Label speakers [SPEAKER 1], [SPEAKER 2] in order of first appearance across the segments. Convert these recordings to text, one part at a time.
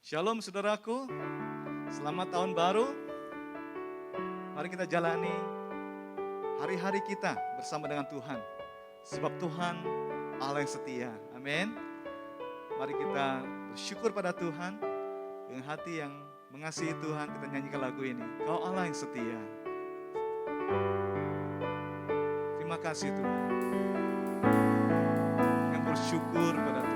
[SPEAKER 1] Shalom saudaraku, selamat tahun baru. Mari kita jalani hari-hari kita bersama dengan Tuhan. Sebab Tuhan Allah yang setia, amin. Mari kita bersyukur pada Tuhan. Dengan hati yang mengasihi Tuhan, kita nyanyikan lagu ini. Kau Allah yang setia. Terima kasih Tuhan. Yang bersyukur pada Tuhan.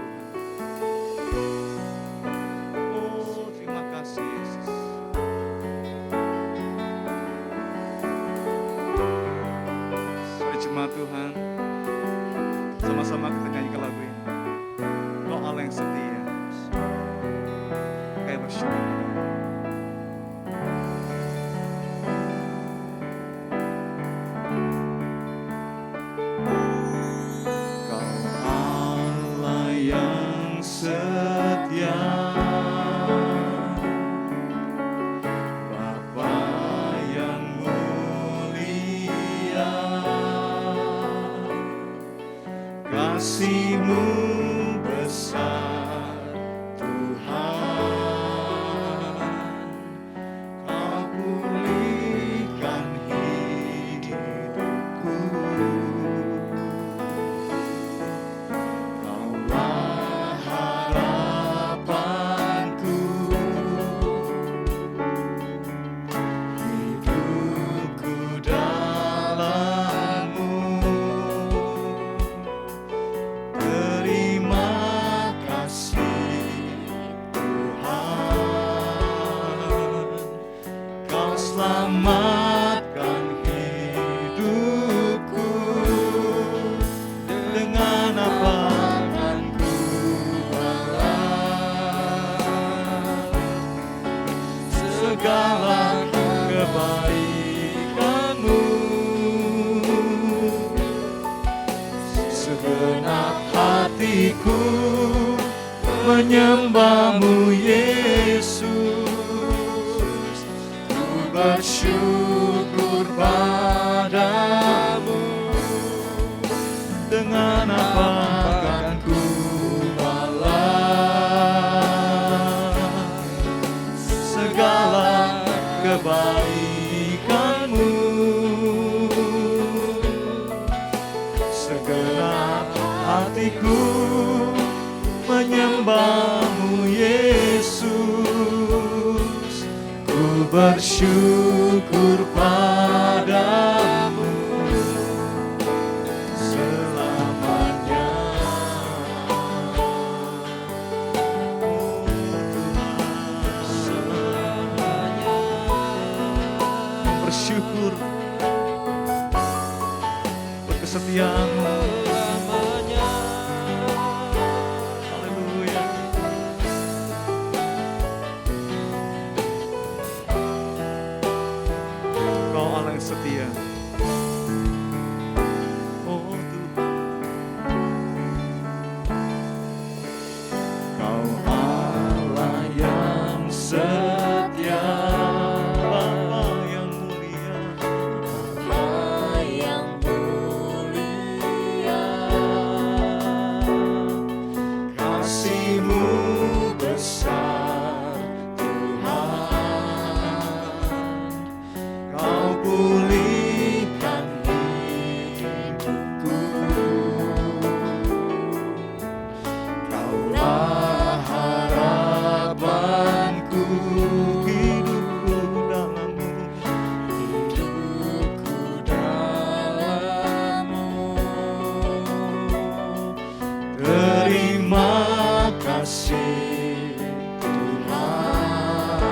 [SPEAKER 1] Tuhan, sama-sama kita nyanyikan lagu ini. Kau Allah yang setia, kayak bersyukur. Kau Allah yang setia, kasih-Mu besar Tuhan, Kau pulihkan hidupku, Kaulah harapanku, hidupku dalam-Mu. Selamatkan hidupku, dengan apa akan ku balas segala kebaikan-Mu. Segenap hatiku menyembah-Mu Yesus, bersyukur padamu. Dengan apa akan ku balas segala kebaikan-Mu. Segenap hatiku menyembah-Mu Yesus, ku bersyukur padamu selamanya. Selamanya bersyukur buat kesetiaan-Mu. Setia. Oh Tuhan, Kau Allah yang setia, Bapa yang mulia, Bapa yang mulia, kasih-Mu besar Tuhan, Kau pulihkan hidupku, Kaulah harapanku, hidupku dalam-Mu, hidupku dalam-Mu. Terima kasih Tuhan,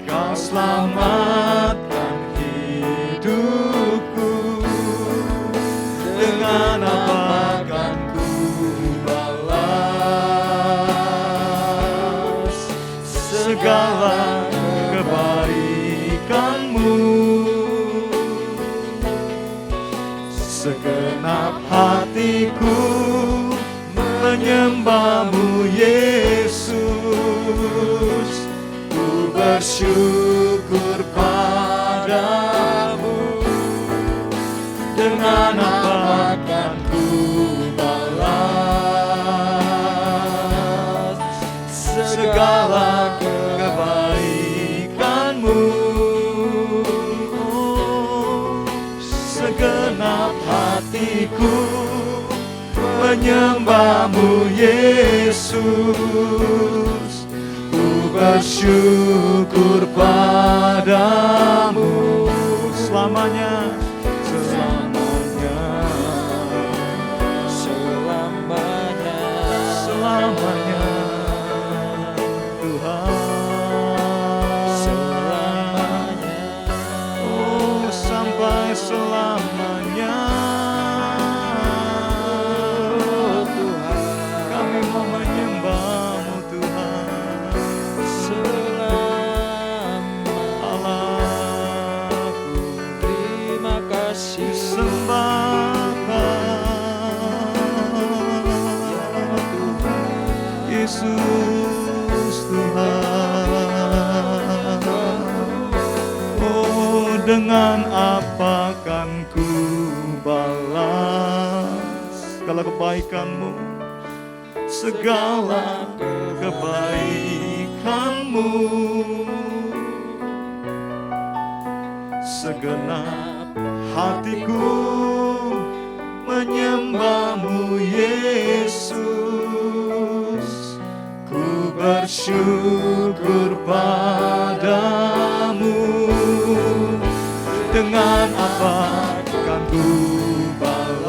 [SPEAKER 1] Kau selamatkan hidupku, dengan apa akan ku balas segala kebaikan-Mu. Segenap hatiku menyembah-Mu Yesus, ku bersyukur padamu. Dengan apa akan ku balas hatiku menyembah-Mu Yesus. Ku bersyukur padamu selamanya, selamanya,
[SPEAKER 2] selamanya,
[SPEAKER 1] selamanya Tuhan,
[SPEAKER 2] selamanya.
[SPEAKER 1] oh sampai selamanya.
[SPEAKER 2] Oh Tuhan,
[SPEAKER 1] Kami mau menyembah-Mu Tuhan,
[SPEAKER 2] selama.
[SPEAKER 1] Allahku
[SPEAKER 2] Terima kasih
[SPEAKER 1] disembahkan,
[SPEAKER 2] Tuhan.
[SPEAKER 1] Yesus Tuhan. Oh dengan apa kan ku balas segala kebaikan-Mu, segala kebaikan-Mu. Segenap hatiku menyembah-Mu Yesus. Ku bersyukur padamu. Dengan apa kan ku balas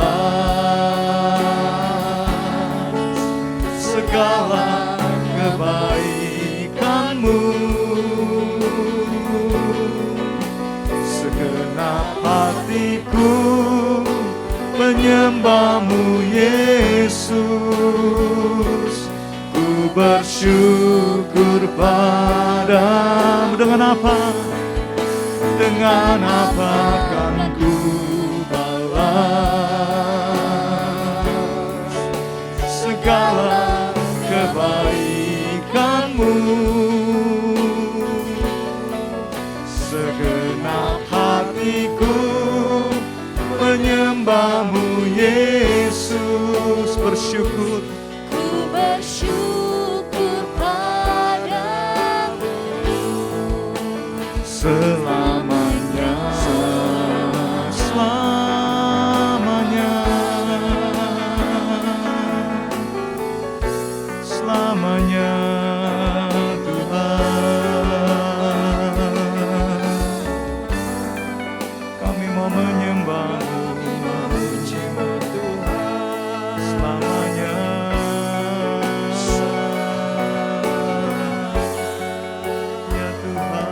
[SPEAKER 1] segala kebaikan-Mu. Segenap hatiku menyembah-Mu Yesus. Ku bersyukur padamu. Dengan apa? Dengan apa kan ku balas segala kebaikan-Mu. Segenap hatiku menyembah-Mu Yesus. Bersyukur,
[SPEAKER 3] Ku bersyukur padamu
[SPEAKER 1] selamanya, selamanya, selamanya Tuhan. Kami mau menyembah-Mu selamanya, ya Tuhan.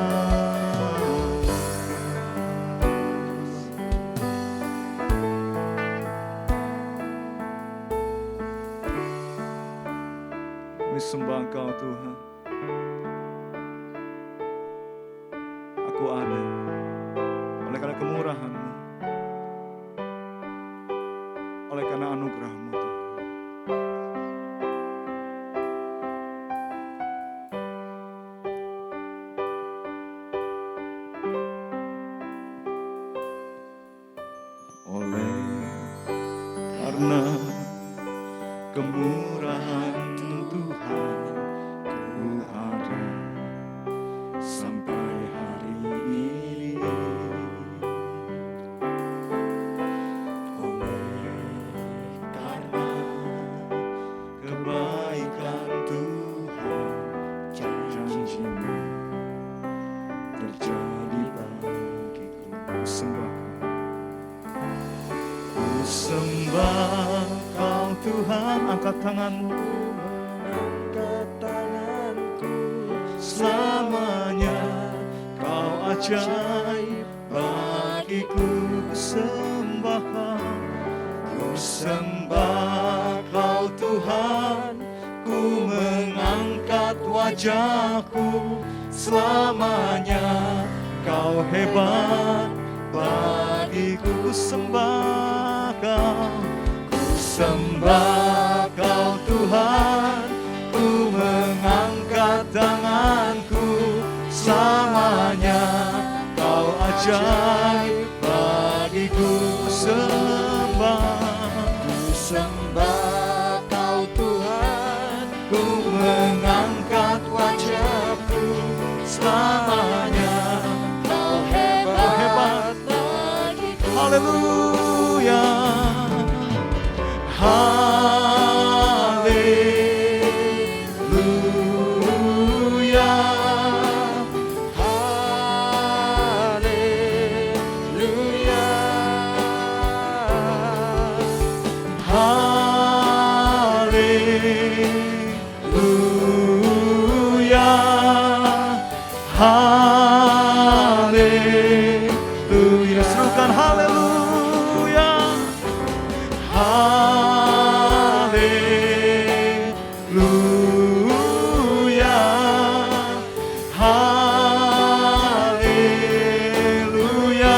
[SPEAKER 1] Kami sembah Engkau Tuhan. Aku ada oleh karena kemurahan-Mu, oleh karena anugerah-Mu Tuhan. Oleh karena kemurahan Tuhan, ku ada sampai hari ini. Oleh karena kebaikan Tuhan, janji-Mu terjadi bagiku. Ku sembah Kau Tuhan. Angkat tanganmu,
[SPEAKER 2] angkat tanganku.
[SPEAKER 1] selamanya Kau ajaib bagiku. Ku sembah Kau, ku sembah Kau Tuhan. Ku mengangkat wajahku, selamanya Kau hebat bagiku. Ku sembah Kau, ku sembah Kau Tuhan. Ku mengangkat tanganku, selamanya Kau ajaib bagiku. Ku sembah Kau Tuhan. Ku mengangkat wajahku, selamanya Kau hebat bagiku. Haleluya. Haleluya. Serukan haleluya. Haleluya. Haleluya. Haleluya.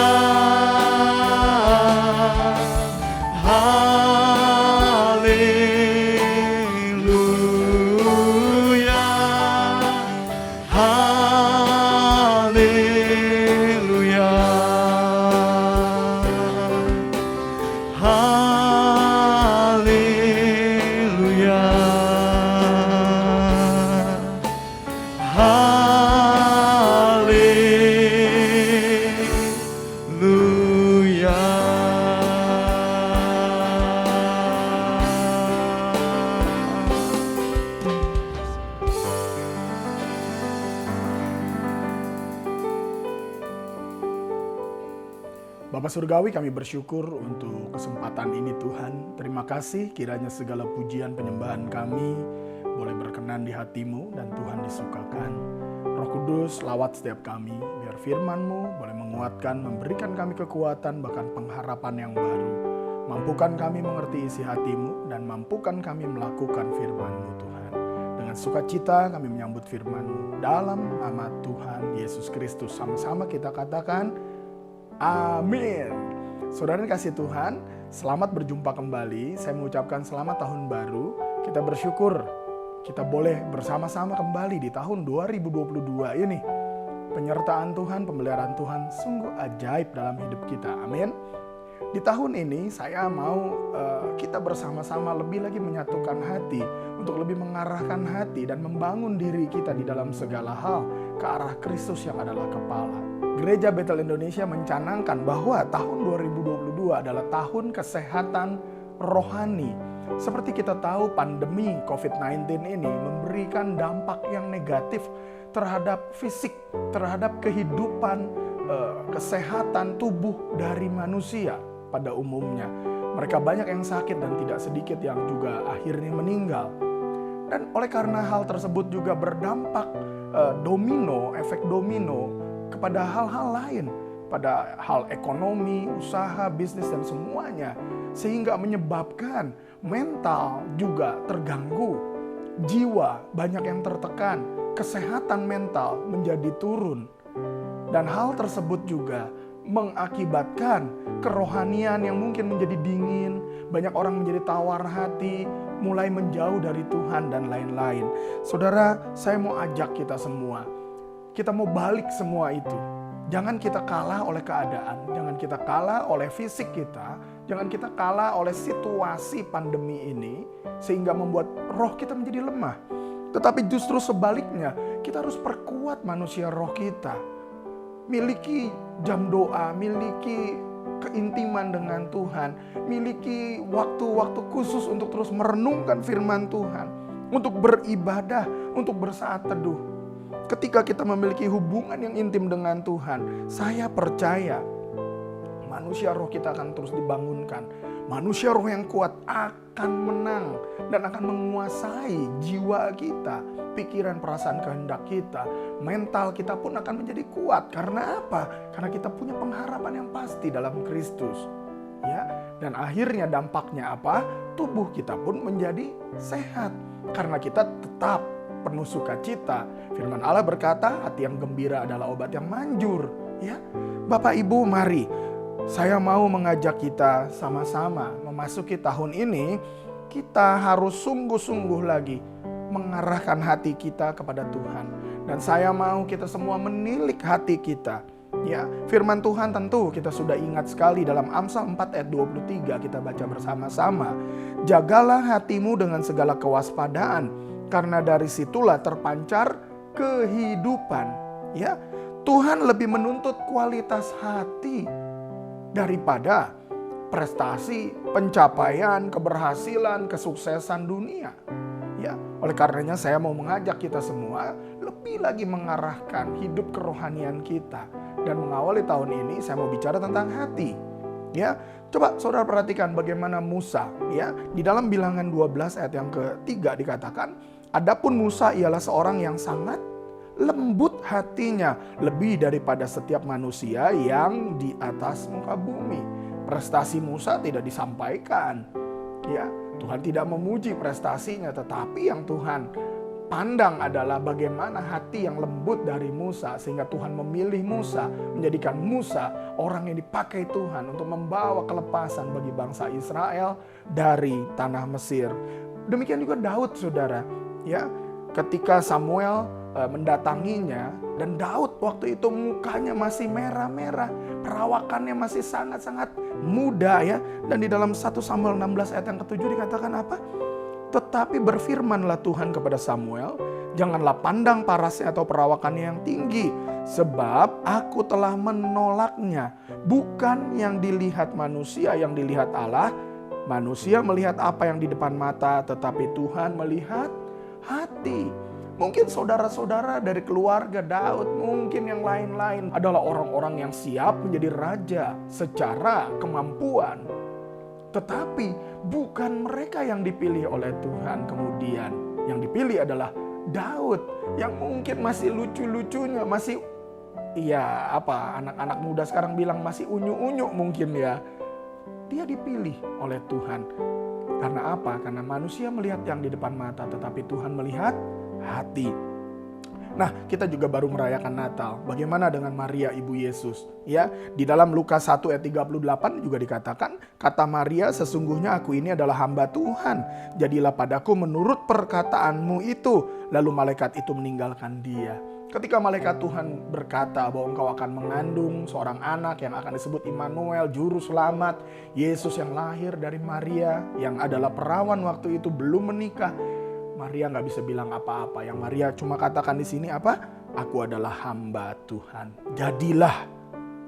[SPEAKER 1] Haleluya. Haleluya. Haleluya.
[SPEAKER 4] Bapak Surgawi, kami bersyukur untuk kesempatan ini Tuhan. Terima kasih kiranya segala pujian penyembahan kami boleh berkenan di hati-Mu dan Tuhan disukakan. Roh Kudus lawat setiap kami, biar firman-Mu boleh menguatkan, memberikan kami kekuatan bahkan pengharapan yang baru. Mampukan kami mengerti isi hati-Mu dan mampukan kami melakukan firman-Mu Tuhan. Dengan sukacita kami menyambut firman-Mu dalam nama Tuhan Yesus Kristus. Sama-sama kita katakan, amin. Saudara yang kasih Tuhan, selamat berjumpa kembali. Saya mengucapkan selamat tahun baru. Kita bersyukur kita boleh bersama-sama kembali di tahun 2022 ini. Penyertaan Tuhan, pemeliharaan Tuhan sungguh ajaib dalam hidup kita. Amin. Di tahun ini saya mau kita bersama-sama lebih lagi menyatukan hati untuk lebih mengarahkan hati dan membangun diri kita di dalam segala hal ke arah Kristus yang adalah kepala. Gereja Bethel Indonesia mencanangkan bahwa tahun 2022 adalah tahun kesehatan rohani. Seperti kita tahu, pandemi COVID-19 ini memberikan dampak yang negatif terhadap fisik, terhadap kehidupan, kesehatan tubuh dari manusia pada umumnya. Mereka banyak yang sakit dan tidak sedikit yang juga akhirnya meninggal. Dan oleh karena hal tersebut juga berdampak efek domino kepada hal-hal lain, pada hal ekonomi, usaha, bisnis, dan semuanya. Sehingga menyebabkan mental juga terganggu, jiwa banyak yang tertekan, kesehatan mental menjadi turun. Dan hal tersebut juga mengakibatkan kerohanian yang mungkin menjadi dingin, banyak orang menjadi tawar hati, mulai menjauh dari Tuhan dan lain-lain. Saudara, saya mau ajak kita semua, kita mau balik semua itu. Jangan kita kalah oleh keadaan, jangan kita kalah oleh fisik kita, jangan kita kalah oleh situasi pandemi ini sehingga membuat roh kita menjadi lemah. Tetapi justru sebaliknya, kita harus perkuat manusia roh kita. Miliki jam doa, miliki keintiman dengan Tuhan, miliki waktu-waktu khusus untuk terus merenungkan firman Tuhan, untuk beribadah, untuk bersaat teduh. Ketika kita memiliki hubungan yang intim dengan Tuhan, saya percaya manusia roh kita akan terus dibangunkan. Manusia roh yang kuat akan menang dan akan menguasai jiwa kita, pikiran, perasaan, kehendak kita. Mental kita pun akan menjadi kuat. Karena apa? Karena kita punya pengharapan yang pasti dalam Kristus. Ya, dan akhirnya dampaknya apa? Tubuh kita pun menjadi sehat karena kita tetap penuh sukacita. Firman Allah berkata, hati yang gembira adalah obat yang manjur. Ya, Bapak Ibu, mari saya mau mengajak kita sama-sama memasuki tahun ini. Kita harus sungguh-sungguh lagi mengarahkan hati kita kepada Tuhan. Dan saya mau kita semua menilik hati kita. Ya, firman Tuhan tentu kita sudah ingat sekali dalam Amsal 4 ayat 23 kita baca bersama-sama. Jagalah hatimu dengan segala kewaspadaan, karena dari situlah terpancar kehidupan. Ya, Tuhan lebih menuntut kualitas hati daripada prestasi, pencapaian, keberhasilan, kesuksesan dunia. Ya, oleh karenanya saya mau mengajak kita semua lebih lagi mengarahkan hidup kerohanian kita. Dan mengawali tahun ini saya mau bicara tentang hati. Ya, coba saudara perhatikan bagaimana Musa, ya, di dalam Bilangan 12 ayat yang ketiga dikatakan, adapun Musa ialah seorang yang sangat lembut hatinya lebih daripada setiap manusia yang di atas muka bumi. Prestasi Musa tidak disampaikan. Ya, Tuhan tidak memuji prestasinya, tetapi yang Tuhan pandang adalah bagaimana hati yang lembut dari Musa, sehingga Tuhan memilih Musa, menjadikan Musa orang yang dipakai Tuhan untuk membawa kelepasan bagi bangsa Israel dari tanah Mesir. Demikian juga Daud, saudara. Ya, ketika Samuel mendatanginya, dan Daud waktu itu mukanya masih merah-merah, perawakannya masih sangat-sangat muda ya. Dan di dalam 1 Samuel 16 ayat yang ke-7 dikatakan apa? Tetapi berfirmanlah Tuhan kepada Samuel, janganlah pandang parasnya atau perawakannya yang tinggi, sebab aku telah menolaknya. Bukan yang dilihat manusia, yang dilihat Allah. Manusia melihat apa yang di depan mata, tetapi Tuhan melihat hati. Mungkin saudara-saudara dari keluarga Daud, mungkin yang lain-lain adalah orang-orang yang siap menjadi raja secara kemampuan. Tetapi bukan mereka yang dipilih oleh Tuhan kemudian. Yang dipilih adalah Daud yang mungkin masih lucu-lucunya, masih anak-anak muda sekarang bilang masih unyu-unyu mungkin ya. Dia dipilih oleh Tuhan. Karena apa? Karena manusia melihat yang di depan mata, tetapi Tuhan melihat hati. Nah, kita juga baru merayakan Natal. Bagaimana dengan Maria ibu Yesus? Ya, di dalam Lukas 1 ayat 38 juga dikatakan, kata Maria, sesungguhnya aku ini adalah hamba Tuhan. Jadilah padaku menurut perkataanmu itu. Lalu malaikat itu meninggalkan dia. Ketika malaikat Tuhan berkata bahwa engkau akan mengandung seorang anak yang akan disebut Immanuel, juru selamat, Yesus yang lahir dari Maria, yang adalah perawan waktu itu belum menikah. Maria nggak bisa bilang apa-apa. Yang Maria cuma katakan di sini apa? Aku adalah hamba Tuhan. Jadilah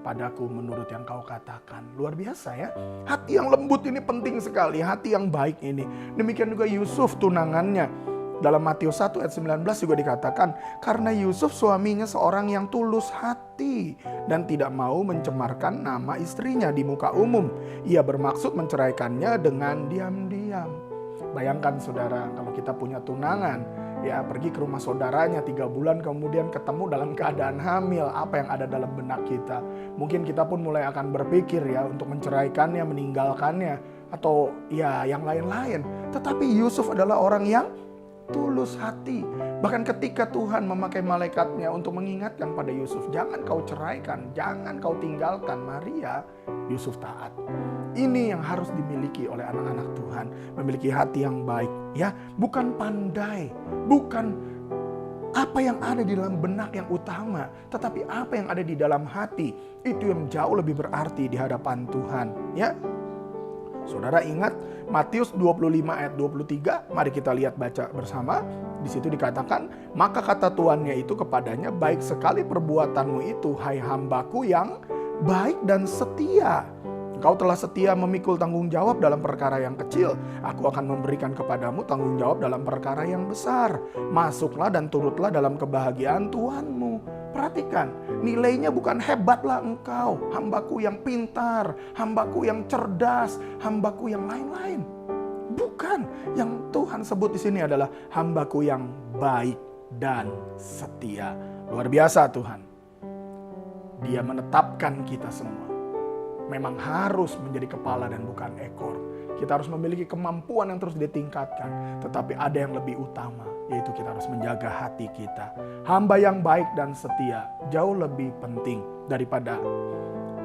[SPEAKER 4] padaku menurut yang kau katakan. Luar biasa ya. Hati yang lembut ini penting sekali. Hati yang baik ini. Demikian juga Yusuf tunangannya. Dalam Matius 1 ayat 19 juga dikatakan, karena Yusuf suaminya seorang yang tulus hati dan tidak mau mencemarkan nama istrinya di muka umum. Ia bermaksud menceraikannya dengan diam-diam. Bayangkan saudara, kalau kita punya tunangan, ya pergi ke rumah saudaranya 3 bulan kemudian ketemu dalam keadaan hamil, apa yang ada dalam benak kita? Mungkin kita pun mulai akan berpikir ya untuk menceraikannya, meninggalkannya, atau ya yang lain-lain. Tetapi Yusuf adalah orang yang tulus hati. Bahkan ketika Tuhan memakai malaikatnya untuk mengingatkan pada Yusuf, jangan kau ceraikan, jangan kau tinggalkan Maria, Yusuf taat. Ini yang harus dimiliki oleh anak-anak Tuhan, memiliki hati yang baik, ya, bukan pandai, bukan apa yang ada di dalam benak yang utama, tetapi apa yang ada di dalam hati, itu yang jauh lebih berarti di hadapan Tuhan, ya. Saudara ingat Matius 25 ayat 23, mari kita lihat baca bersama. Di situ dikatakan, maka kata tuannya itu kepadanya, baik sekali perbuatanmu itu, hai hambaku yang baik dan setia. Engkau telah setia memikul tanggung jawab dalam perkara yang kecil. Aku akan memberikan kepadamu tanggung jawab dalam perkara yang besar. Masuklah dan turutlah dalam kebahagiaan Tuhanmu. Perhatikan, nilainya bukan hebatlah engkau, hambaku yang pintar, hambaku yang cerdas, hambaku yang lain-lain. Bukan, yang Tuhan sebut di sini adalah hambaku yang baik dan setia. Luar biasa Tuhan. Dia menetapkan kita semua. Memang harus menjadi kepala dan bukan ekor. Kita harus memiliki kemampuan yang terus ditingkatkan. Tetapi ada yang lebih utama, yaitu kita harus menjaga hati kita. Hamba yang baik dan setia jauh lebih penting daripada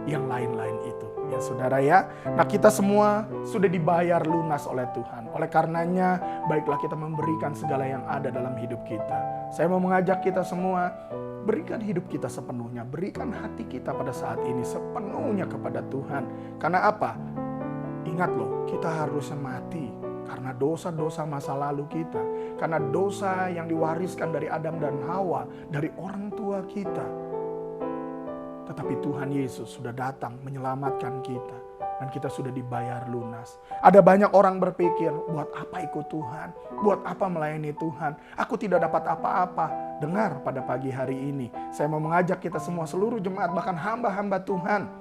[SPEAKER 4] yang lain-lain itu. Ya saudara ya. Nah kita semua sudah dibayar lunas oleh Tuhan. Oleh karenanya baiklah kita memberikan segala yang ada dalam hidup kita. Saya mau mengajak kita semua, berikan hidup kita sepenuhnya. Berikan hati kita pada saat ini sepenuhnya kepada Tuhan. Karena apa? Ingat loh, kita harus mati karena dosa-dosa masa lalu kita. Karena dosa yang diwariskan dari Adam dan Hawa, dari orang tua kita. Tetapi Tuhan Yesus sudah datang menyelamatkan kita. Dan kita sudah dibayar lunas. Ada banyak orang berpikir, buat apa ikut Tuhan? Buat apa melayani Tuhan? Aku tidak dapat apa-apa. Dengar pada pagi hari ini, saya mau mengajak kita semua, seluruh jemaat, bahkan hamba-hamba Tuhan.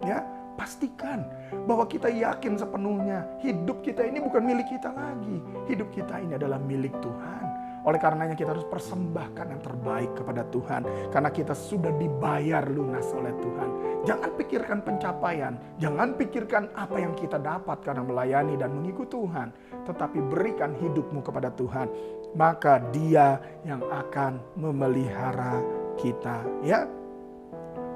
[SPEAKER 4] Ya, pastikan bahwa kita yakin sepenuhnya hidup kita ini bukan milik kita lagi. Hidup kita ini adalah milik Tuhan. Oleh karenanya kita harus persembahkan yang terbaik kepada Tuhan. Karena kita sudah dibayar lunas oleh Tuhan. Jangan pikirkan pencapaian. Jangan pikirkan apa yang kita dapat karena melayani dan mengikut Tuhan. Tetapi berikan hidupmu kepada Tuhan. Maka Dia yang akan memelihara kita. Ya,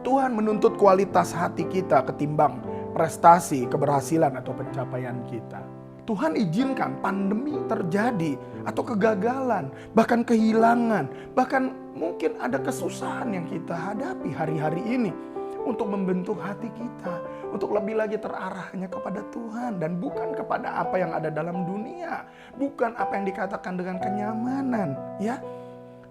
[SPEAKER 4] Tuhan menuntut kualitas hati kita ketimbang prestasi, keberhasilan atau pencapaian kita. Tuhan izinkan pandemi terjadi atau kegagalan, bahkan kehilangan, bahkan mungkin ada kesusahan yang kita hadapi hari-hari ini untuk membentuk hati kita, untuk lebih lagi terarahnya kepada Tuhan dan bukan kepada apa yang ada dalam dunia, bukan apa yang dikatakan dengan kenyamanan, ya.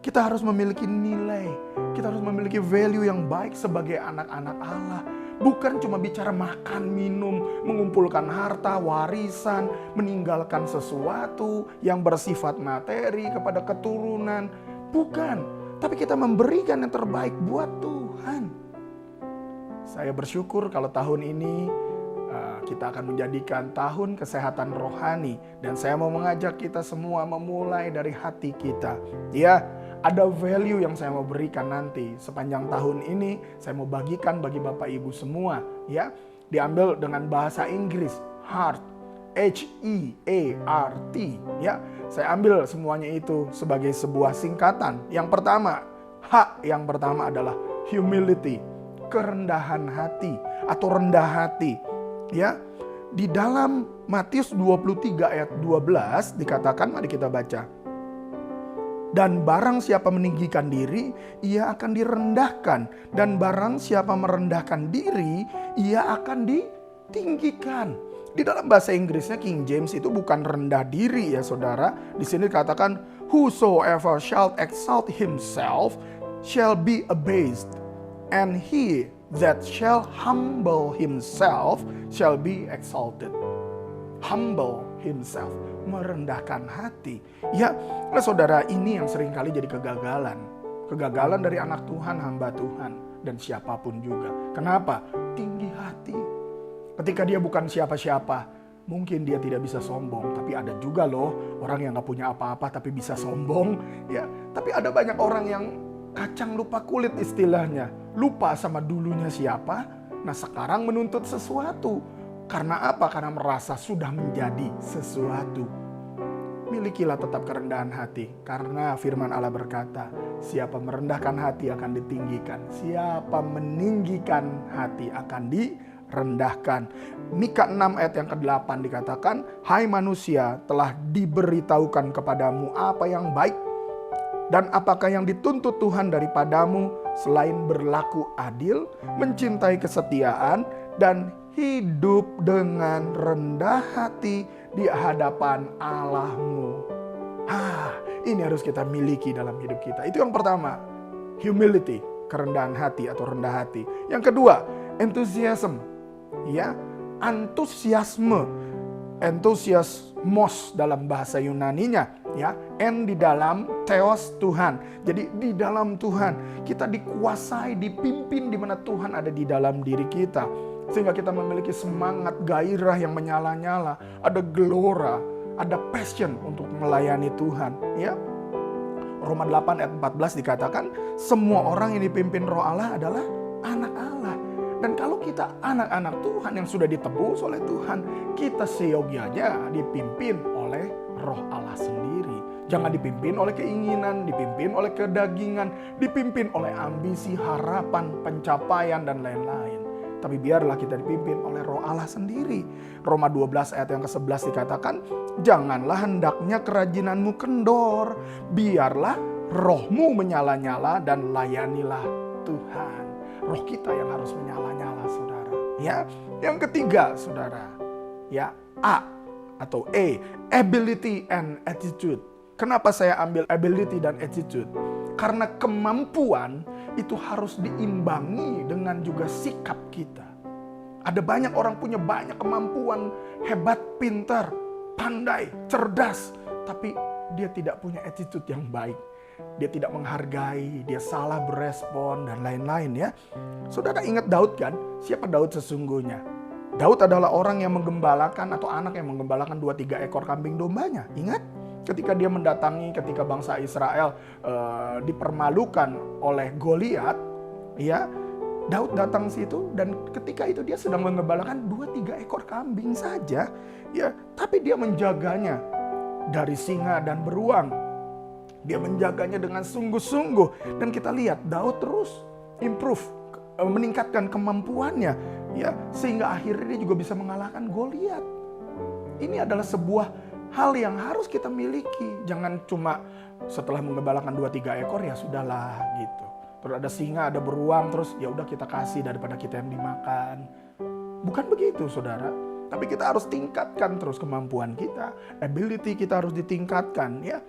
[SPEAKER 4] Kita harus memiliki nilai, kita harus memiliki value yang baik sebagai anak-anak Allah. Bukan cuma bicara makan, minum, mengumpulkan harta, warisan, meninggalkan sesuatu yang bersifat materi kepada keturunan. Bukan, tapi kita memberikan yang terbaik buat Tuhan. Saya bersyukur kalau tahun ini kita akan menjadikan tahun kesehatan rohani. Dan saya mau mengajak kita semua memulai dari hati kita. Ya, ada value yang saya mau berikan nanti sepanjang tahun ini. Saya mau bagikan bagi Bapak Ibu semua, ya. Diambil dengan bahasa Inggris, heart, H-E-A-R-T, ya. Saya ambil semuanya itu sebagai sebuah singkatan. Yang pertama, yang pertama adalah humility, kerendahan hati atau rendah hati, ya. Di dalam Matius 23 ayat 12 dikatakan, mari kita baca. Dan barang siapa meninggikan diri, ia akan direndahkan. Dan barang siapa merendahkan diri, ia akan ditinggikan. Di dalam bahasa Inggrisnya King James itu bukan rendah diri ya saudara. Di sini dikatakan, whosoever shall exalt himself shall be abased. And he that shall humble himself shall be exalted. Humble himself, merendahkan hati. Ya, nah saudara, ini yang seringkali jadi kegagalan. Kegagalan dari anak Tuhan, hamba Tuhan, dan siapapun juga. Kenapa? Tinggi hati. Ketika dia bukan siapa-siapa, mungkin dia tidak bisa sombong. Tapi ada juga loh orang yang gak punya apa-apa tapi bisa sombong. Ya, tapi ada banyak orang yang kacang lupa kulit istilahnya. Lupa sama dulunya siapa. Nah sekarang menuntut sesuatu. Karena apa? Karena merasa sudah menjadi sesuatu. Milikilah tetap kerendahan hati. Karena firman Allah berkata, siapa merendahkan hati akan ditinggikan. Siapa meninggikan hati akan direndahkan. Mika 6 ayat yang ke-8 dikatakan, hai manusia, telah diberitahukan kepadamu apa yang baik. Dan apakah yang dituntut Tuhan daripadamu selain berlaku adil, mencintai kesetiaan, dan hidup dengan rendah hati di hadapan Allahmu. Ini harus kita miliki dalam hidup kita. Itu yang pertama, humility, kerendahan hati atau rendah hati. Yang kedua, enthusiasm, ya, antusiasme, enthusiasmos dalam bahasa Yunaninya, ya, di dalam theos Tuhan. Jadi di dalam Tuhan kita dikuasai, dipimpin di mana Tuhan ada di dalam diri kita. Sehingga kita memiliki semangat, gairah yang menyala-nyala, ada gelora, ada passion untuk melayani Tuhan, ya. Roma 8 ayat 14 dikatakan, semua orang yang dipimpin Roh Allah adalah anak Allah. Dan kalau kita anak-anak Tuhan yang sudah ditebus oleh Tuhan, kita seyogianya dipimpin oleh Roh Allah sendiri. Jangan dipimpin oleh keinginan, dipimpin oleh kedagingan, dipimpin oleh ambisi, harapan, pencapaian, dan lain-lain. Tapi biarlah kita dipimpin oleh Roh Allah sendiri. Roma 12 ayat yang ke-11 dikatakan, janganlah hendaknya kerajinanmu kendor, biarlah rohmu menyala-nyala dan layanilah Tuhan. Roh kita yang harus menyala-nyala, saudara. Ya, yang ketiga, saudara, ya, A atau A, ability and attitude. Kenapa saya ambil ability dan attitude? Karena kemampuan itu harus diimbangi dengan juga sikap kita. Ada banyak orang punya banyak kemampuan, hebat, pintar, pandai, cerdas, tapi dia tidak punya attitude yang baik. Dia tidak menghargai, dia salah berespon, dan lain-lain, ya. Saudara ingat Daud kan? Siapa Daud sesungguhnya? Daud adalah orang yang menggembalakan atau anak yang menggembalakan 2-3 ekor kambing dombanya. Ingat? ketika dia mendatangi, ketika bangsa Israel dipermalukan oleh Goliat, ya, Daud datang situ dan ketika itu dia sedang mengembalakan 2-3 ekor kambing saja, ya, tapi dia menjaganya dari singa dan beruang. Dia menjaganya dengan sungguh-sungguh dan kita lihat Daud terus improve, meningkatkan kemampuannya, ya, sehingga akhirnya dia juga bisa mengalahkan Goliat. Ini adalah sebuah hal yang harus kita miliki. Jangan cuma setelah mengembalakan 2-3 ekor ya sudahlah gitu. Terus ada singa, ada beruang, terus ya udah kita kasih daripada kita yang dimakan. Bukan begitu, saudara. Tapi kita harus tingkatkan terus kemampuan kita. Ability kita harus ditingkatkan, ya.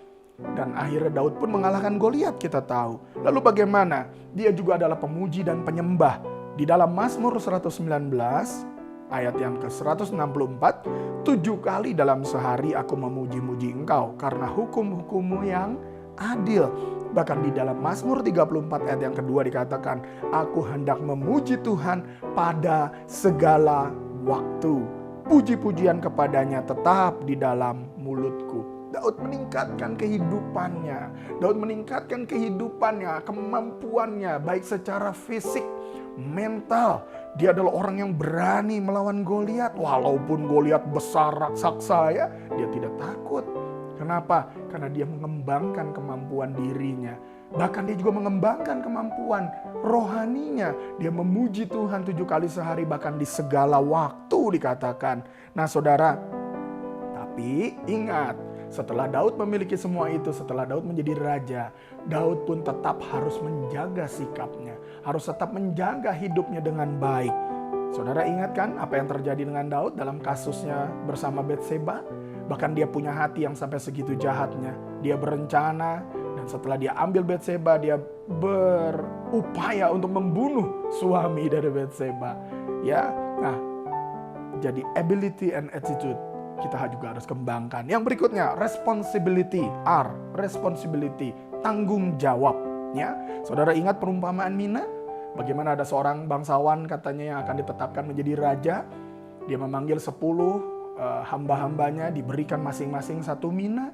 [SPEAKER 4] Dan akhirnya Daud pun mengalahkan Goliat, kita tahu. Lalu bagaimana? Dia juga adalah pemuji dan penyembah. Di dalam Mazmur 119 ayat yang ke-164, 7 kali dalam sehari aku memuji-muji Engkau karena hukum-hukum-Mu yang adil. Bahkan di dalam Mazmur 34 ayat yang kedua dikatakan, aku hendak memuji Tuhan pada segala waktu. Puji-pujian kepadanya tetap di dalam mulutku. Daud meningkatkan kehidupannya. Daud meningkatkan kehidupannya, kemampuannya, baik secara fisik, mental. Dia adalah orang yang berani melawan Goliat. Walaupun Goliat besar, raksasa, ya, dia tidak takut. Kenapa? Karena dia mengembangkan kemampuan dirinya. Bahkan dia juga mengembangkan kemampuan rohaninya. Dia memuji Tuhan 7 kali sehari, bahkan di segala waktu dikatakan. Nah saudara, tapi ingat, setelah Daud memiliki semua itu, setelah Daud menjadi raja, Daud pun tetap harus menjaga sikapnya. Harus tetap menjaga hidupnya dengan baik. Saudara ingat kan apa yang terjadi dengan Daud dalam kasusnya bersama Batseba? Bahkan dia punya hati yang sampai segitu jahatnya. Dia berencana dan setelah dia ambil Batseba, dia berupaya untuk membunuh suami dari Batseba. Ya, nah, jadi ability and attitude kita juga harus kembangkan. Yang berikutnya, responsibility, R, responsibility, tanggung jawab. Ya, saudara ingat perumpamaan Mina? Bagaimana ada seorang bangsawan katanya yang akan ditetapkan menjadi raja. Dia memanggil 10 hamba-hambanya, diberikan masing-masing 1 mina.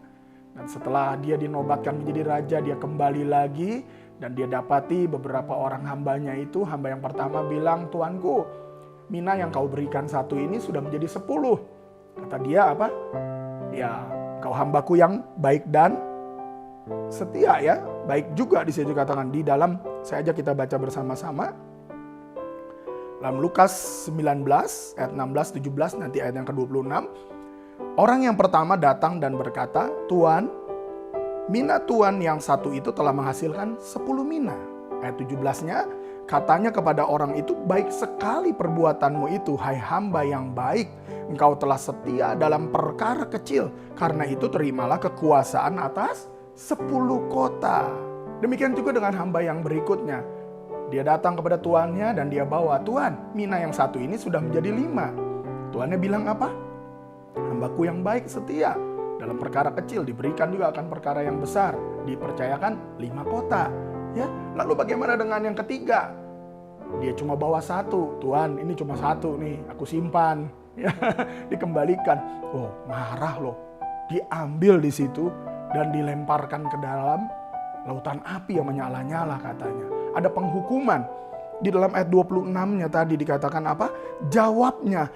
[SPEAKER 4] Dan setelah dia dinobatkan menjadi raja, dia kembali lagi. Dan dia dapati beberapa orang hambanya itu, hamba yang pertama bilang, tuanku, mina yang kau berikan 1 ini sudah menjadi 10. Kata dia apa? Ya, kau hambaku yang baik dan setia, ya. Baik juga di situ katakan di dalam, saya ajak kita baca bersama-sama. Dalam Lukas 19 ayat 16-17 nanti ayat yang ke-26. Orang yang pertama datang dan berkata, Tuan, mina Tuan yang 1 itu telah menghasilkan 10 mina. Ayat 17-nya, katanya kepada orang itu, baik sekali perbuatanmu itu, hai hamba yang baik. Engkau telah setia dalam perkara kecil. Karena itu terimalah kekuasaan atas 10 kota. Demikian juga dengan hamba yang berikutnya. Dia datang kepada tuannya dan dia bawa, Tuan, mina yang 1 ini sudah menjadi 5. Tuannya bilang apa? Hambaku yang baik setia. Dalam perkara kecil diberikan juga akan perkara yang besar. Dipercayakan 5 kota. Ya, lalu bagaimana dengan yang ketiga? Dia cuma bawa 1. Tuan, ini cuma 1 nih, aku simpan. Ya, dikembalikan. Oh, marah loh. Diambil di situ dan dilemparkan ke dalam lautan api yang menyala-nyala katanya. Ada penghukuman. Di dalam ayat 26-nya tadi dikatakan apa? Jawabnya,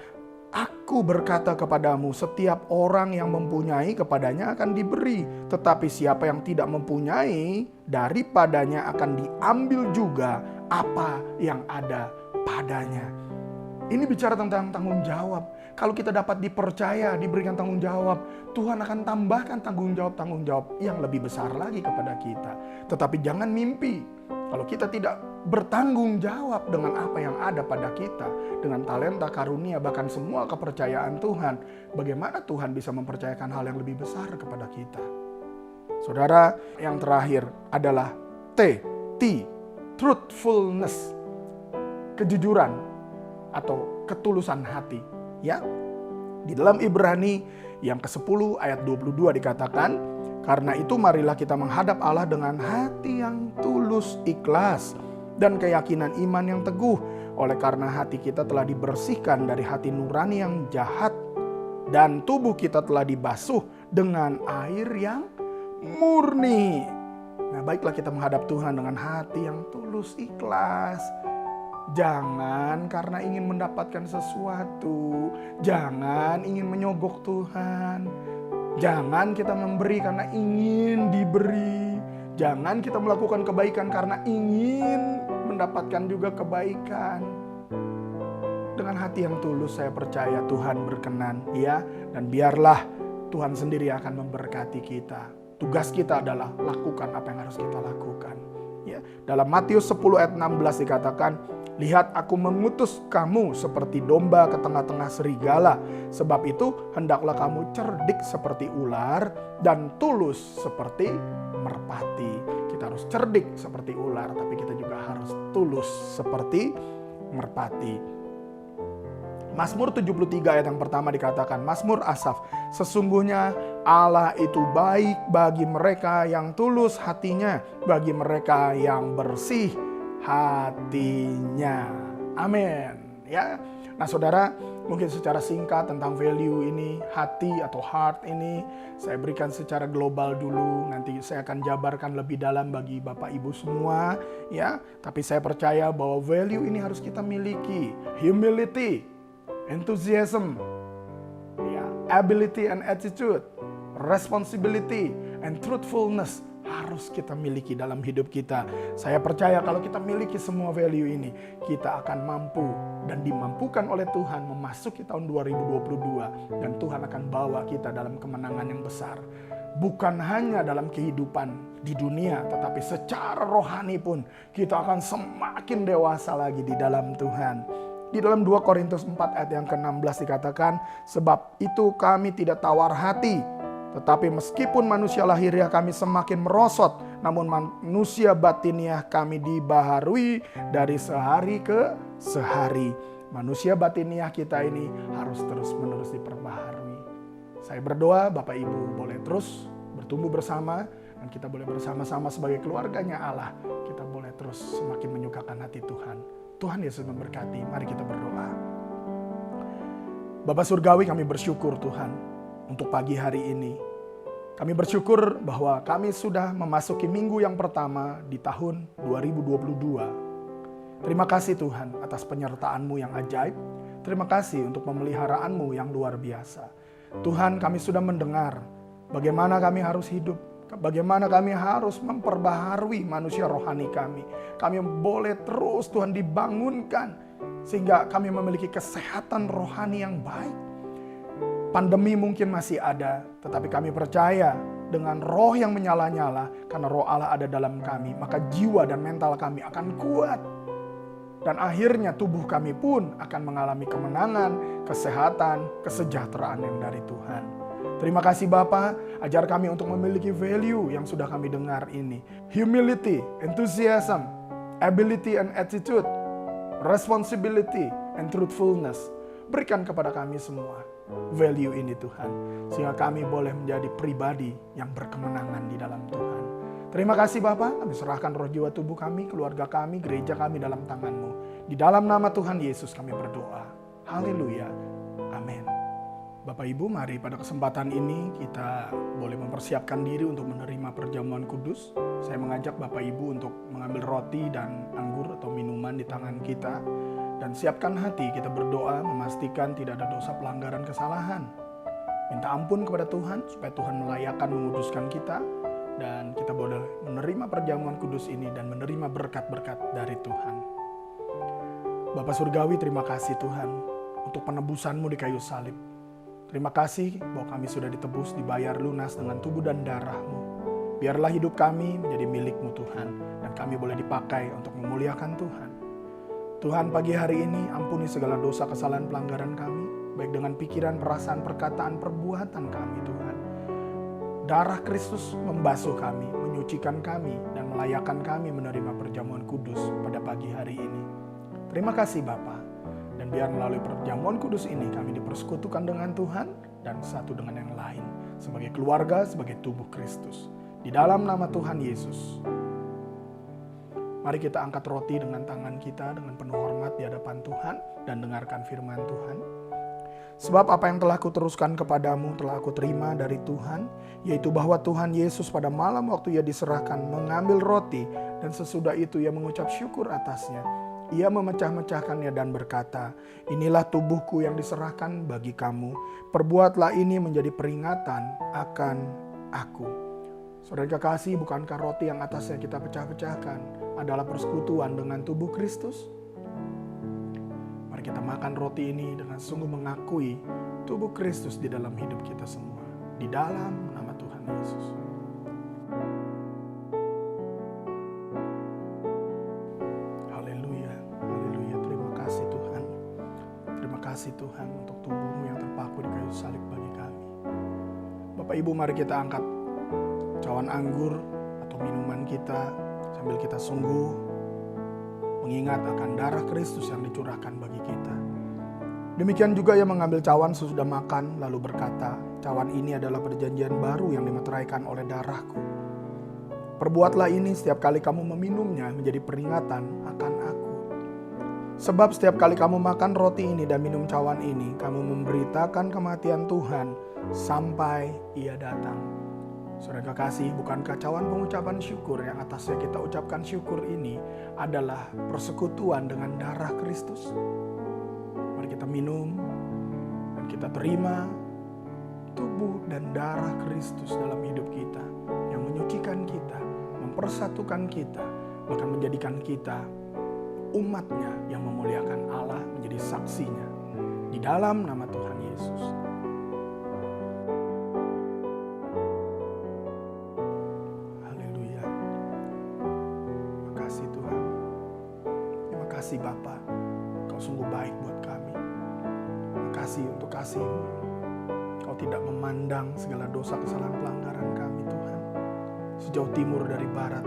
[SPEAKER 4] aku berkata kepadamu, setiap orang yang mempunyai kepadanya akan diberi. Tetapi siapa yang tidak mempunyai, daripadanya akan diambil juga apa yang ada padanya. Ini bicara tentang tanggung jawab. Kalau kita dapat dipercaya, diberikan tanggung jawab, Tuhan akan tambahkan tanggung jawab yang lebih besar lagi kepada kita. Tetapi jangan mimpi. Kalau kita tidak bertanggung jawab dengan apa yang ada pada kita, dengan talenta, karunia, bahkan semua kepercayaan Tuhan, bagaimana Tuhan bisa mempercayakan hal yang lebih besar kepada kita? Saudara, yang terakhir adalah T, truthfulness, kejujuran atau ketulusan hati. Ya, di dalam Ibrani yang ke-10 ayat 22 dikatakan, karena itu marilah kita menghadap Allah dengan hati yang tulus, ikhlas, dan keyakinan iman yang teguh. Oleh karena hati kita telah dibersihkan dari hati nurani yang jahat, dan tubuh kita telah dibasuh dengan air yang murni. Nah, baiklah kita menghadap Tuhan dengan hati yang tulus, ikhlas. Jangan karena ingin mendapatkan sesuatu, jangan ingin menyogok Tuhan. Jangan kita memberi karena ingin diberi. Jangan kita melakukan kebaikan karena ingin mendapatkan juga kebaikan. Dengan hati yang tulus saya percaya Tuhan berkenan, ya. Dan biarlah Tuhan sendiri akan memberkati kita. Tugas kita adalah lakukan apa yang harus kita lakukan. Ya, dalam Matius 10 ayat 16 dikatakan, "Lihat aku mengutus kamu seperti domba ke tengah-tengah serigala. Sebab itu hendaklah kamu cerdik seperti ular dan tulus seperti merpati." Kita harus cerdik seperti ular, tapi kita juga harus tulus seperti merpati. Mazmur 73 ayat yang pertama dikatakan, Mazmur Asaf, "Sesungguhnya Allah itu baik bagi mereka yang tulus hatinya, bagi mereka yang bersih hatinya." Amin. Ya. Nah, saudara, mungkin secara singkat tentang value ini, hati atau heart ini, saya berikan secara global dulu. Nanti saya akan jabarkan lebih dalam bagi Bapak Ibu semua, ya. Tapi saya percaya bahwa value ini harus kita miliki. Humility, enthusiasm, ya, ability and attitude, responsibility and truthfulness harus kita miliki dalam hidup kita. Saya percaya kalau kita miliki semua value ini, kita akan mampu dan dimampukan oleh Tuhan memasuki tahun 2022 dan Tuhan akan bawa kita dalam kemenangan yang besar. Bukan hanya dalam kehidupan di dunia, tetapi secara rohani pun kita akan semakin dewasa lagi di dalam Tuhan. Di dalam 2 Korintus 4 ayat yang ke-16 dikatakan, "Sebab itu kami tidak tawar hati, tetapi meskipun manusia lahiriah kami semakin merosot, namun manusia batiniah kami dibaharui dari sehari ke sehari." Manusia batiniah kita ini harus terus-menerus diperbaharui. Saya berdoa Bapak Ibu boleh terus bertumbuh bersama, dan kita boleh bersama-sama sebagai keluarganya Allah, kita boleh terus semakin menyukakan hati Tuhan. Tuhan Yesus memberkati. Mari kita berdoa. Bapa Surgawi, kami bersyukur Tuhan untuk pagi hari ini. Kami bersyukur bahwa kami sudah memasuki minggu yang pertama di tahun 2022. Terima kasih Tuhan atas penyertaan-Mu yang ajaib. Terima kasih untuk pemeliharaan-Mu yang luar biasa. Tuhan, kami sudah mendengar bagaimana kami harus hidup, bagaimana kami harus memperbaharui manusia rohani kami. Kami boleh terus Tuhan dibangunkan sehingga kami memiliki kesehatan rohani yang baik. Pandemi mungkin masih ada, tetapi kami percaya dengan roh yang menyala-nyala, karena roh Allah ada dalam kami, maka jiwa dan mental kami akan kuat. Dan akhirnya tubuh kami pun akan mengalami kemenangan, kesehatan, kesejahteraan yang dari Tuhan. Terima kasih Bapa, ajar kami untuk memiliki value yang sudah kami dengar ini. Humility, enthusiasm, ability and attitude, responsibility and truthfulness. Berikan kepada kami semua value ini Tuhan, sehingga kami boleh menjadi pribadi yang berkemenangan di dalam Tuhan. Terima kasih Bapa, kami serahkan roh jiwa tubuh kami, keluarga kami, gereja kami dalam tangan-Mu. Di dalam nama Tuhan Yesus kami berdoa. Haleluya. Amin. Bapak Ibu, mari pada kesempatan ini kita boleh mempersiapkan diri untuk menerima perjamuan kudus. Saya mengajak Bapak Ibu untuk mengambil roti dan anggur atau minuman di tangan kita. Dan siapkan hati kita berdoa memastikan tidak ada dosa pelanggaran kesalahan. Minta ampun kepada Tuhan supaya Tuhan melayakan menguduskan kita. Dan kita boleh menerima perjamuan kudus ini dan menerima berkat-berkat dari Tuhan. Bapa Surgawi, terima kasih Tuhan untuk penebusan-Mu di kayu salib. Terima kasih bahwa kami sudah ditebus, dibayar lunas dengan tubuh dan darah-Mu. Biarlah hidup kami menjadi milik-Mu Tuhan, dan kami boleh dipakai untuk memuliakan Tuhan. Tuhan, pagi hari ini ampuni segala dosa kesalahan pelanggaran kami, baik dengan pikiran, perasaan, perkataan, perbuatan kami Tuhan. Darah Kristus membasuh kami, menyucikan kami, dan melayakkan kami menerima perjamuan kudus pada pagi hari ini. Terima kasih Bapa. Dan biar melalui perjamuan kudus ini kami dipersekutukan dengan Tuhan dan satu dengan yang lain. Sebagai keluarga, sebagai tubuh Kristus. Di dalam nama Tuhan Yesus. Mari kita angkat roti dengan tangan kita dengan penuh hormat di hadapan Tuhan dan dengarkan firman Tuhan. Sebab apa yang telah kuteruskan kepadamu telah aku terima dari Tuhan, yaitu bahwa Tuhan Yesus pada malam waktu ia diserahkan mengambil roti, dan sesudah itu ia mengucap syukur atasnya. Ia memecah-mecahkannya dan berkata, inilah tubuhku yang diserahkan bagi kamu. Perbuatlah ini menjadi peringatan akan aku. Saudara kekasih, bukankah roti yang atasnya kita pecah-pecahkan adalah persekutuan dengan tubuh Kristus? Mari kita makan roti ini dengan sungguh mengakui tubuh Kristus di dalam hidup kita semua. Di dalam nama Tuhan Yesus. Haleluya, haleluya. Terima kasih Tuhan. Terima kasih Tuhan untuk tubuh-Mu yang terpaku di kayu salib bagi kami. Bapak Ibu, mari kita angkat cawan anggur atau minuman kita sambil kita sungguh mengingat akan darah Kristus yang dicurahkan bagi kita. Demikian juga ia mengambil cawan sesudah makan lalu berkata, cawan ini adalah perjanjian baru yang dimeteraikan oleh darahku. Perbuatlah ini setiap kali kamu meminumnya menjadi peringatan akan aku. Sebab setiap kali kamu makan roti ini dan minum cawan ini, kamu memberitakan kematian Tuhan sampai ia datang. Saudara kekasih, bukankah cawan pengucapan syukur yang atasnya kita ucapkan syukur ini adalah persekutuan dengan darah Kristus? Mari kita minum dan kita terima tubuh dan darah Kristus dalam hidup kita yang menyucikan kita, mempersatukan kita, bahkan menjadikan kita umatnya yang memuliakan Allah, menjadi saksinya di dalam nama Tuhan Yesus. Kasih Bapa, Kau sungguh baik buat kami. Makasih untuk kasih-Mu. Kau tidak memandang segala dosa kesalahan pelanggaran kami Tuhan. Sejauh timur dari barat,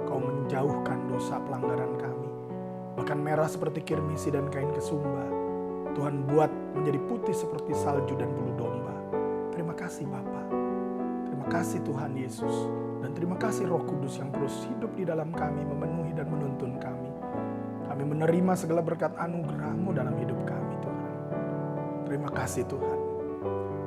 [SPEAKER 4] Kau menjauhkan dosa pelanggaran kami. Bahkan merah seperti kirmisi dan kain kesumba, Tuhan buat menjadi putih seperti salju dan bulu domba. Terima kasih Bapa. Terima kasih Tuhan Yesus. Dan terima kasih Roh Kudus yang terus hidup di dalam kami, memenuhi dan menuntun kami. Kami menerima segala berkat anugerah-Mu dalam hidup kami Tuhan. Terima kasih Tuhan.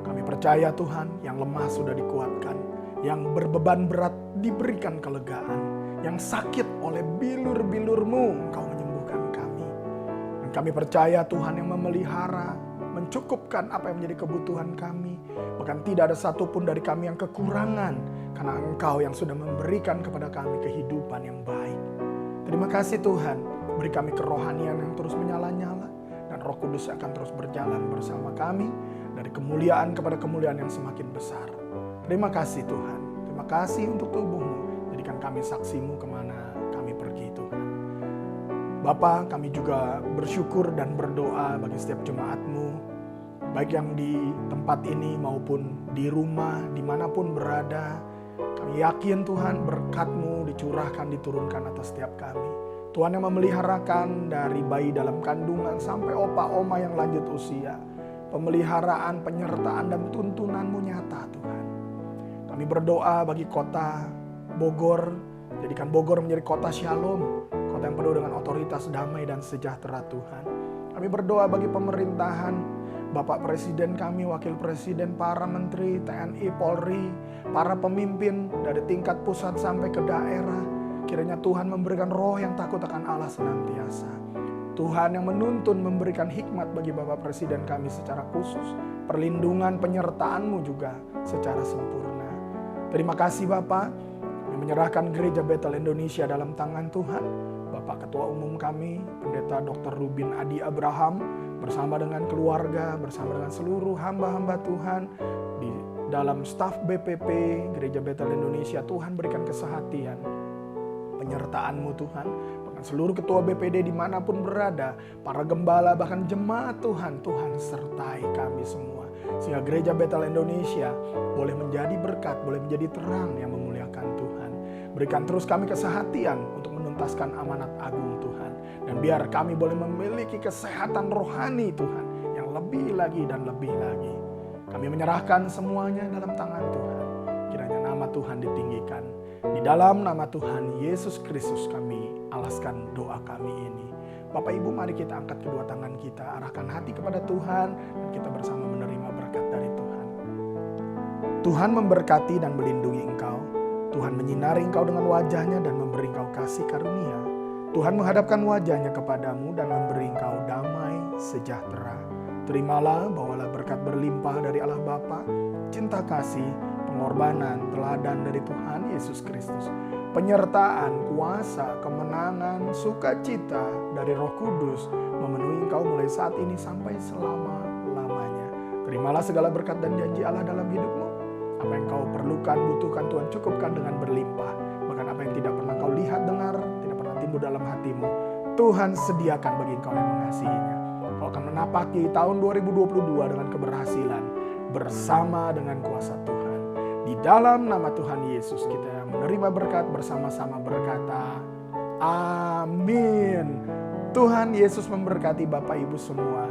[SPEAKER 4] Kami percaya Tuhan, yang lemah sudah dikuatkan, yang berbeban berat diberikan kelegaan, yang sakit oleh bilur-bilur-Mu Engkau menyembuhkan kami. Dan kami percaya Tuhan yang memelihara, mencukupkan apa yang menjadi kebutuhan kami. Bahkan tidak ada satupun dari kami yang kekurangan, karena Engkau yang sudah memberikan kepada kami kehidupan yang baik. Terima kasih Tuhan. Beri kami kerohanian yang terus menyala-nyala, dan Roh Kudus akan terus berjalan bersama kami dari kemuliaan kepada kemuliaan yang semakin besar. Terima kasih Tuhan. Terima kasih untuk tubuh-Mu. Jadikan kami saksi-Mu kemana kami pergi Tuhan. Bapa, kami juga bersyukur dan berdoa bagi setiap jemaat-Mu, baik yang di tempat ini maupun di rumah, dimanapun berada. Kami yakin Tuhan berkat-Mu dicurahkan, diturunkan atas setiap kami. Tuhan yang memeliharakan dari bayi dalam kandungan sampai opa oma yang lanjut usia. Pemeliharaan, penyertaan dan tuntunan-Mu nyata Tuhan. Kami berdoa bagi kota Bogor, jadikan Bogor menjadi kota shalom, kota yang penuh dengan otoritas damai dan sejahtera Tuhan. Kami berdoa bagi pemerintahan, Bapak Presiden kami, Wakil Presiden, para Menteri, TNI, Polri, para pemimpin dari tingkat pusat sampai ke daerah. Kiranya Tuhan memberikan roh yang takut akan Allah senantiasa. Tuhan yang menuntun, memberikan hikmat bagi Bapak Presiden kami secara khusus. Perlindungan, penyertaan-Mu juga secara sempurna. Terima kasih Bapak. Kami menyerahkan Gereja Betel Indonesia dalam tangan Tuhan. Bapak Ketua Umum kami, Pendeta Dr. Rubin Adi Abraham, bersama dengan keluarga, bersama dengan seluruh hamba-hamba Tuhan, di dalam staf BPP Gereja Betel Indonesia, Tuhan berikan kesehatan, penyertaan-Mu Tuhan, bahkan seluruh ketua BPD dimanapun berada, para gembala, bahkan jemaat Tuhan, Tuhan sertai kami semua. Sehingga Gereja Betel Indonesia boleh menjadi berkat, boleh menjadi terang yang memuliakan Tuhan. Berikan terus kami kesehatan untuk menuntaskan amanat agung Tuhan. Dan biar kami boleh memiliki kesehatan rohani Tuhan, yang lebih lagi dan lebih lagi. Kami menyerahkan semuanya dalam tangan Tuhan. Kiranya nama Tuhan ditinggikan. Di dalam nama Tuhan Yesus Kristus kami alaskan doa kami ini. Bapak Ibu, mari kita angkat kedua tangan kita, arahkan hati kepada Tuhan, dan kita bersama menerima berkat dari Tuhan. Tuhan memberkati dan melindungi engkau. Tuhan menyinari engkau dengan wajahnya dan memberi engkau kasih karunia. Tuhan menghadapkan wajahnya kepadamu dan memberi engkau damai sejahtera. Terimalah, bawalah berkat berlimpah dari Allah Bapa, cinta kasih, pengorbanan, teladan dari Tuhan Yesus Kristus, penyertaan, kuasa, kemenangan, sukacita dari Roh Kudus memenuhi engkau mulai saat ini sampai selama-lamanya. Terimalah segala berkat dan janji Allah dalam hidupmu. Apa yang kau perlukan, butuhkan, Tuhan cukupkan dengan berlimpah. Bahkan apa yang tidak pernah kau lihat, dengar, tidak pernah timbul dalam hatimu, Tuhan sediakan bagi engkau yang mengasihinya. Kau akan menapaki tahun 2022 dengan keberhasilan bersama dengan kuasa Tuhan. Di dalam nama Tuhan Yesus kita menerima berkat, bersama-sama berkata, amin. Tuhan Yesus memberkati Bapak Ibu semua.